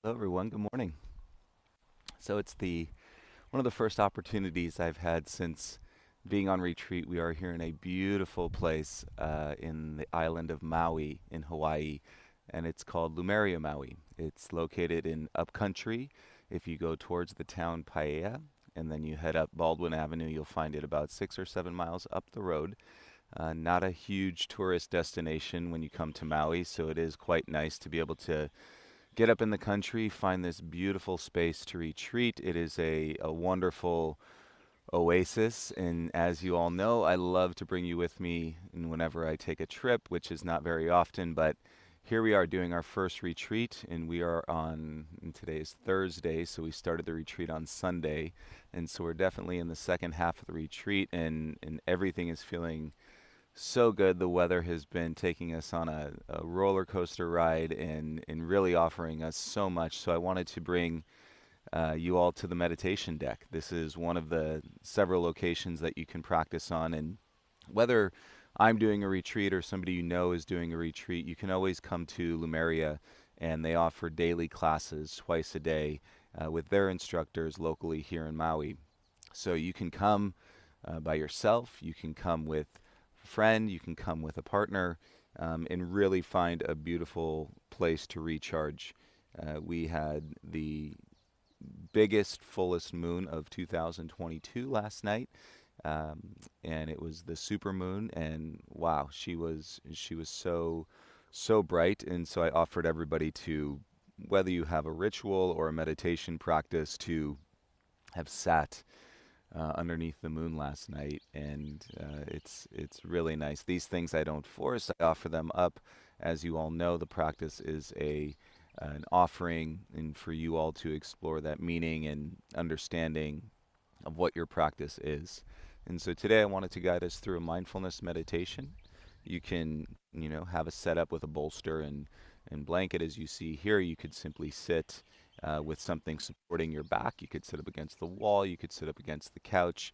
Hello, everyone. Good morning. So it's the one of the first opportunities I've had since being on retreat. We are here in a beautiful place in the island of Maui in Hawaii, and it's called Lumeria, Maui. It's located in upcountry. If you go towards the town Paia, and then you head up Baldwin Avenue, you'll find it about 6 or 7 miles up the road. Not a huge tourist destination when you come to Maui, so it is quite nice to be able to get up in the country, find this beautiful space to retreat. It is a wonderful oasis. And as you all know, I love to bring you with me whenever I take a trip, which is not very often. But here we are doing our first retreat, and we are and today is Thursday, so we started the retreat on Sunday. And so we're definitely in the second half of the retreat, and everything is feeling so good. The weather has been taking us on a roller coaster ride and really offering us so much. So I wanted to bring you all to the meditation deck. This is one of the several locations that you can practice on. And whether I'm doing a retreat or somebody you know is doing a retreat, you can always come to Lumeria, and they offer daily classes twice a day with their instructors locally here in Maui. So you can come by yourself, you can come with a friend, you can come with a partner, and really find a beautiful place to recharge. We had the biggest, fullest moon of 2022 last night, and it was the super moon. And wow, she was so bright. And so I offered everybody to, whether you have a ritual or a meditation practice, to have sat underneath the moon last night, and it's really nice. These things I don't force; I offer them up. As you all know, the practice is a an offering, and for you all to explore that meaning and understanding of what your practice is. And so today I wanted to guide us through a mindfulness meditation. You can, have a setup with a bolster and blanket as you see here. You could simply sit with something supporting your back. You could sit up against the wall. You could sit up against the couch.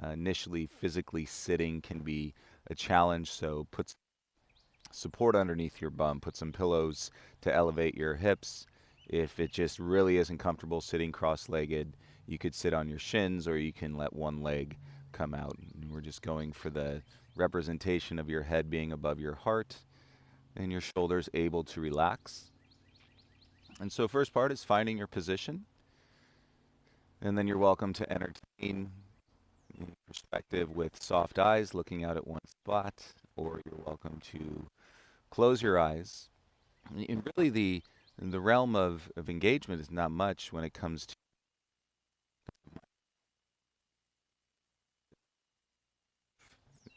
Initially, physically sitting can be a challenge, so put support underneath your bum. Put some pillows to elevate your hips. If it just really isn't comfortable sitting cross-legged, you could sit on your shins, or you can let one leg come out. And we're just going for the representation of your head being above your heart and your shoulders able to relax. And so first part is finding your position, and then you're welcome to entertain perspective with soft eyes looking out at one spot, or you're welcome to close your eyes. And really, the realm of engagement is not much when it comes to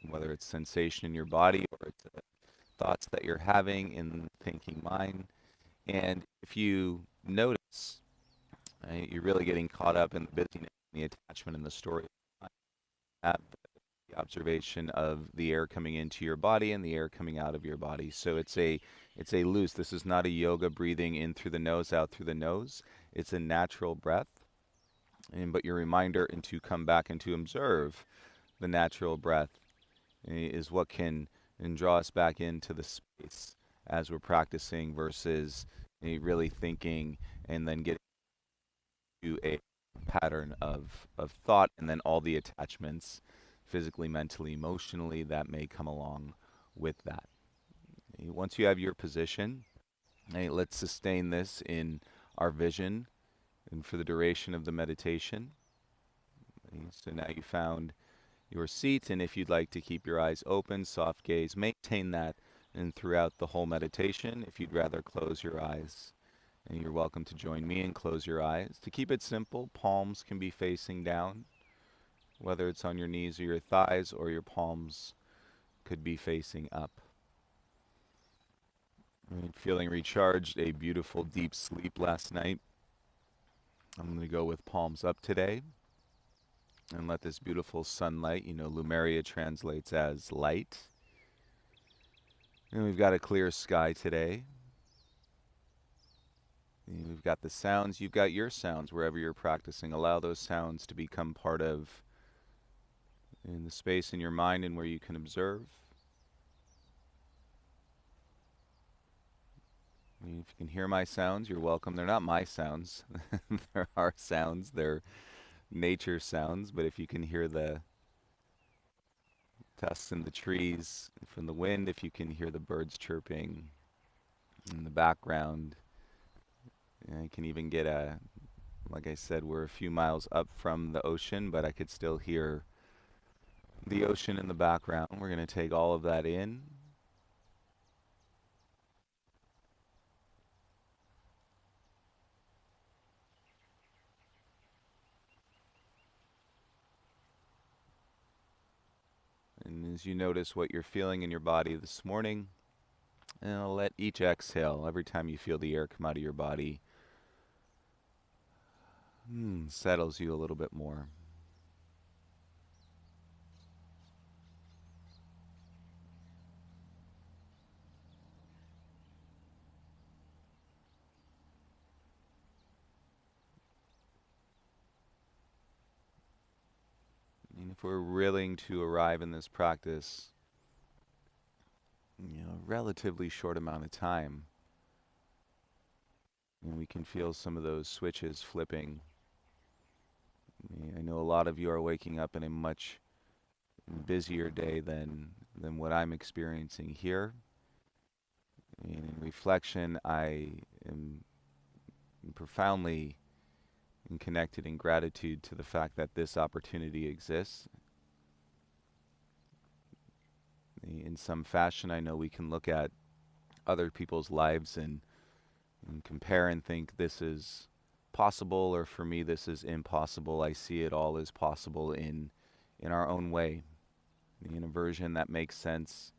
whether it's sensation in your body or it's thoughts that you're having in the thinking mind. And if you notice, you're really getting caught up in the busyness, the attachment, and the story. At the observation of the air coming into your body and the air coming out of your body. So it's a loose. This is not a yoga breathing in through the nose, out through the nose. It's a natural breath. But your reminder and to come back and to observe the natural breath is what can and draw us back into the space as we're practicing versus really thinking and then getting to a pattern of thought and then all the attachments physically, mentally, emotionally that may come along with that. Once you have your position, let's sustain this in our vision and for the duration of the meditation. So now you found your seat, and if you'd like to keep your eyes open, soft gaze, maintain that and throughout the whole meditation. If you'd rather close your eyes, and you're welcome to join me and close your eyes. To keep it simple, palms can be facing down, whether it's on your knees or your thighs, or your palms could be facing up. And feeling recharged, a beautiful deep sleep last night. I'm going to go with palms up today and let this beautiful sunlight, Lumeria translates as light. And we've got a clear sky today. And we've got the sounds. You've got your sounds wherever you're practicing. Allow those sounds to become part of in the space in your mind and where you can observe. If you can hear my sounds, you're welcome. They're not my sounds. There are sounds. They're nature sounds. But if you can hear the tusks in the trees from the wind, if you can hear the birds chirping in the background, you can even get like I said, we're a few miles up from the ocean, but I could still hear the ocean in the background. We're going to take all of that in. And as you notice what you're feeling in your body this morning, let each exhale, every time you feel the air come out of your body, settles you a little bit more. And if we're willing to arrive in this practice, a relatively short amount of time, and we can feel some of those switches flipping. I know a lot of you are waking up in a much busier day than what I'm experiencing here. In reflection, I am profoundly connected in gratitude to the fact that this opportunity exists. In some fashion, I know we can look at other people's lives and compare and think this is possible, or for me this is impossible. I see it all as possible in our own way, in a version that makes sense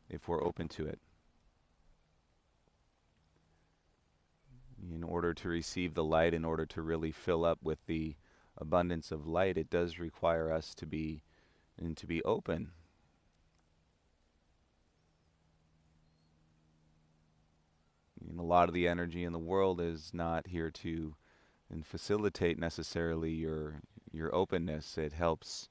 if we're open to it. In order to receive the light, in order to really fill up with the abundance of light, it does require us to be open. A lot of the energy in the world is not here to facilitate necessarily your openness. It helps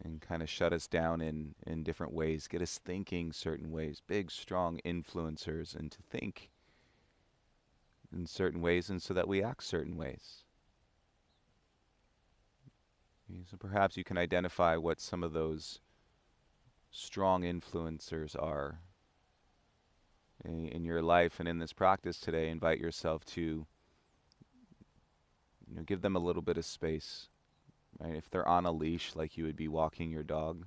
and kind of shut us down in different ways, get us thinking certain ways, big, strong influencers, and to think in certain ways, and so that we act certain ways. So perhaps you can identify what some of those strong influencers are in your life and in this practice today. Invite yourself to give them a little bit of space. Right? If they're on a leash, like you would be walking your dog,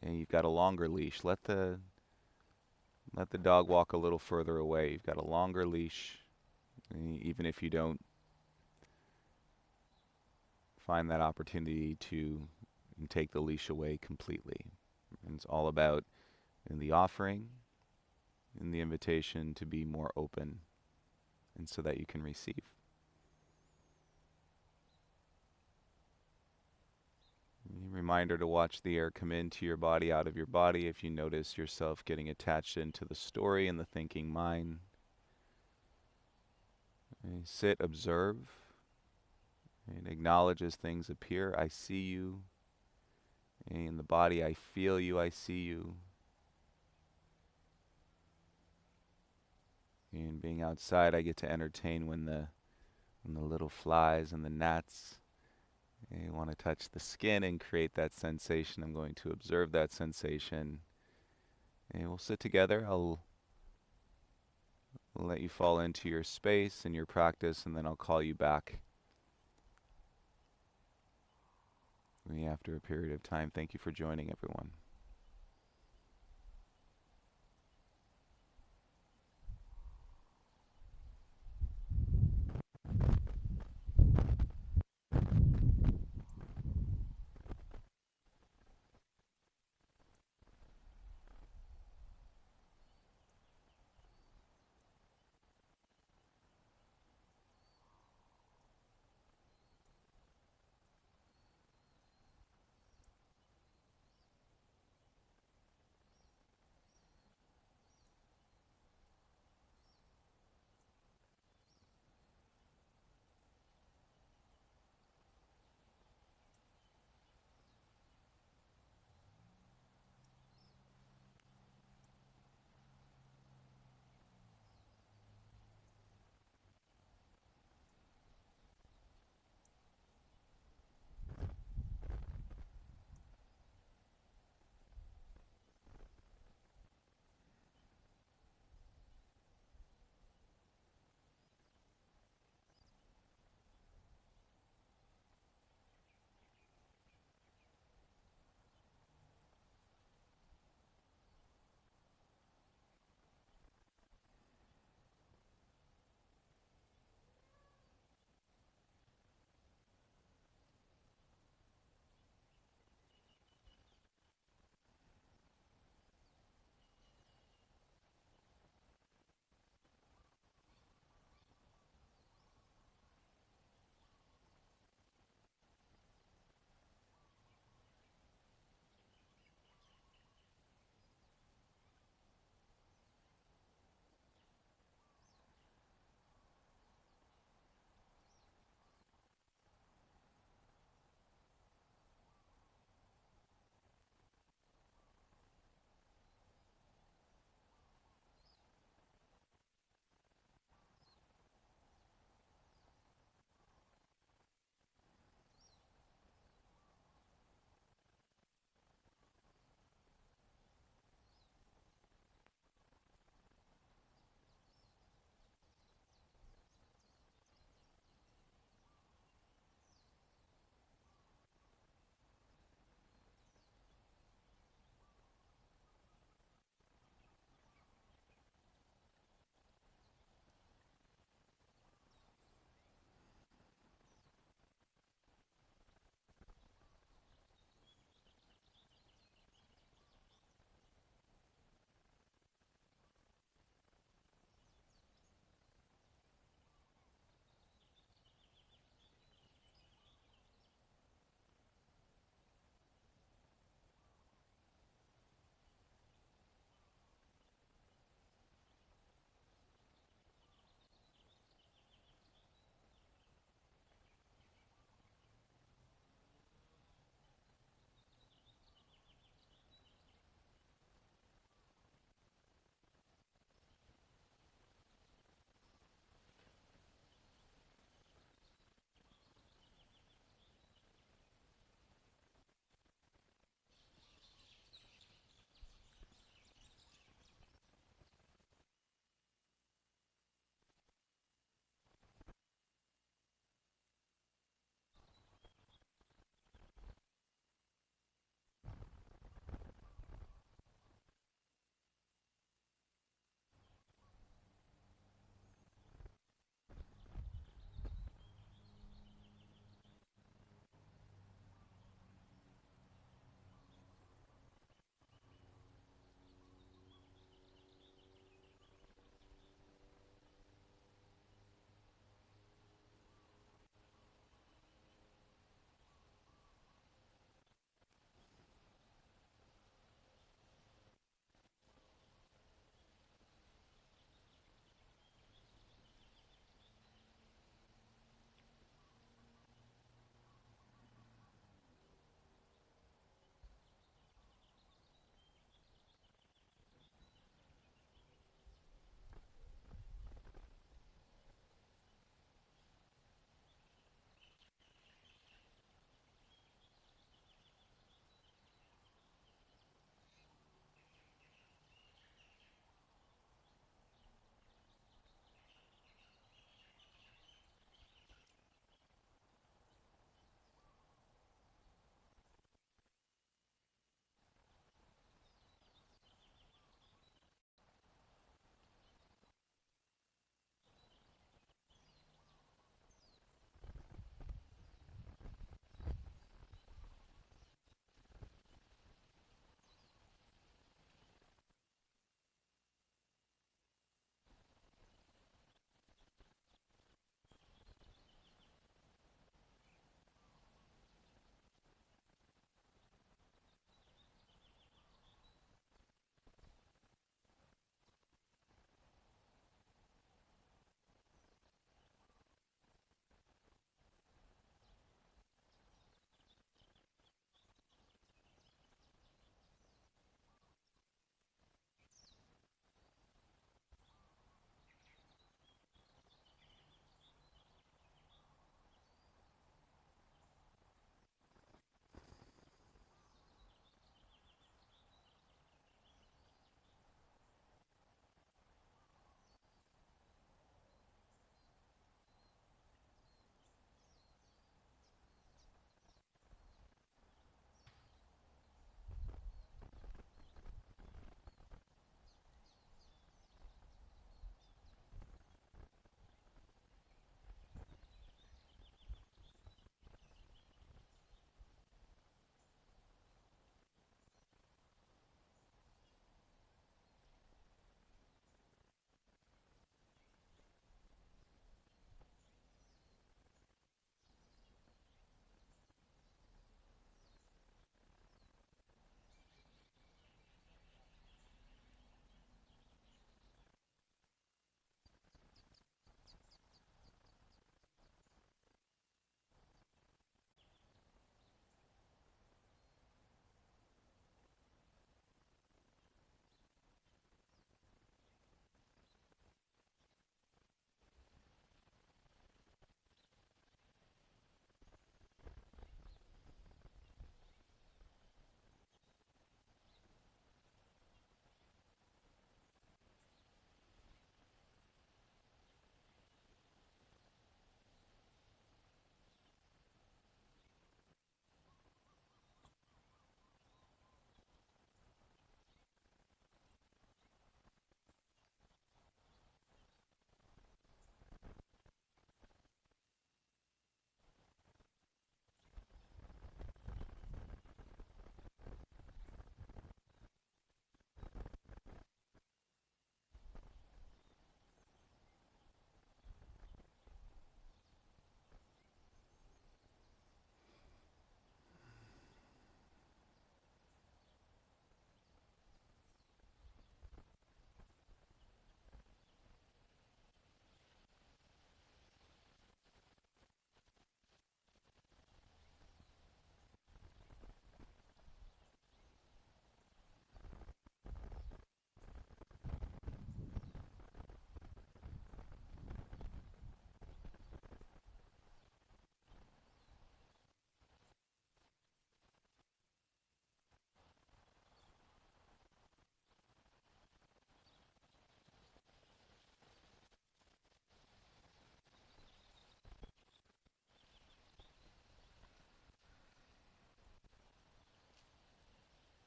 and you've got a longer leash, let the dog walk a little further away. You've got a longer leash, even if you don't find that opportunity to take the leash away completely. And it's all about the offering and the invitation to be more open, and so that you can receive. Reminder to watch the air come into your body, out of your body. If you notice yourself getting attached into the story and the thinking mind, sit, observe, and acknowledge as things appear. I see you. In the body, I feel you, I see you. And being outside, I get to entertain when the little flies and the gnats want to touch the skin and create that sensation. I'm going to observe that sensation. And we'll sit together. I'll let you fall into your space and your practice, and then I'll call you back after a period of time. Thank you for joining, everyone.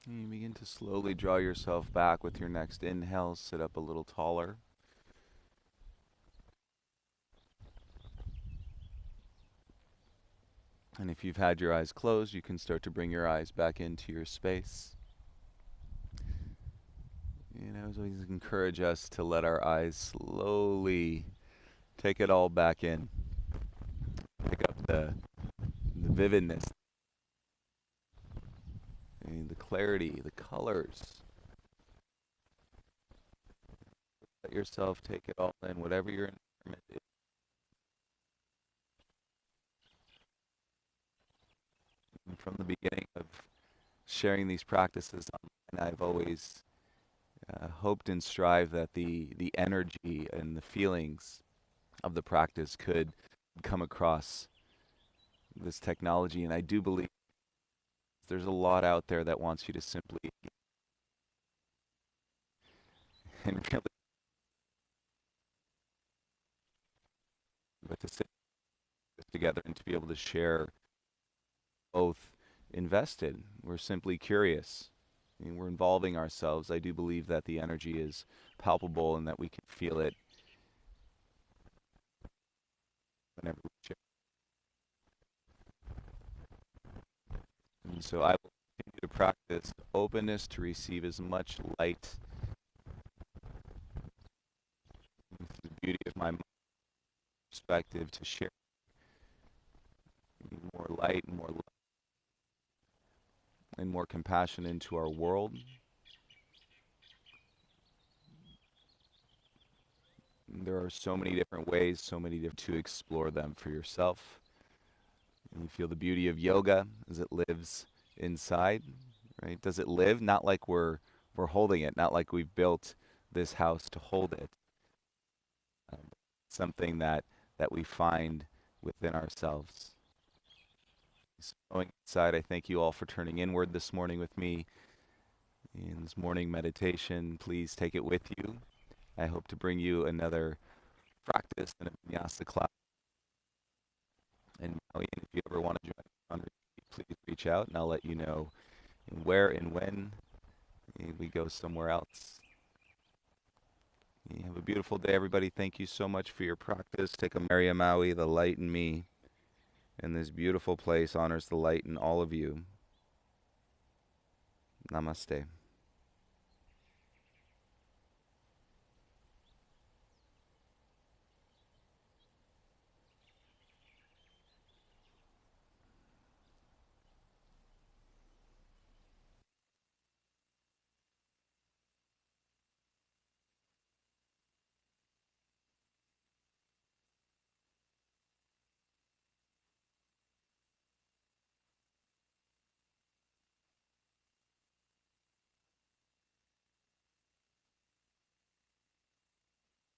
And you begin to slowly draw yourself back with your next inhale. Sit up a little taller. And if you've had your eyes closed, you can start to bring your eyes back into your space. I always encourage us to let our eyes slowly take it all back in. Pick up the vividness, the clarity, the colors. Let yourself take it all in, whatever your environment is. And from the beginning of sharing these practices online, I've always hoped and strived that the energy and the feelings of the practice could come across this technology. And I do believe there's a lot out there that wants you to simply and really, but to sit together and to be able to share both invested. We're simply curious. We're involving ourselves. I do believe that the energy is palpable and that we can feel it whenever we share. And so I will continue to practice openness to receive as much light. This is the beauty of my perspective, to share more light and more love and more compassion into our world. There are so many different ways, so many different to explore them for yourself. And you feel the beauty of yoga as it lives inside, right? Does it live? Not like we're holding it, not like we've built this house to hold it. Something that we find within ourselves. So going inside, I thank you all for turning inward this morning with me in this morning meditation. Please take it with you. I hope to bring you another practice in a vinyasa class. And if you ever want to join on retreat, please reach out and I'll let you know where and when we go somewhere else. You have a beautiful day, everybody. Thank you so much for your practice. Take a Maria Maui, the light in me, and this beautiful place honors the light in all of you. Namaste.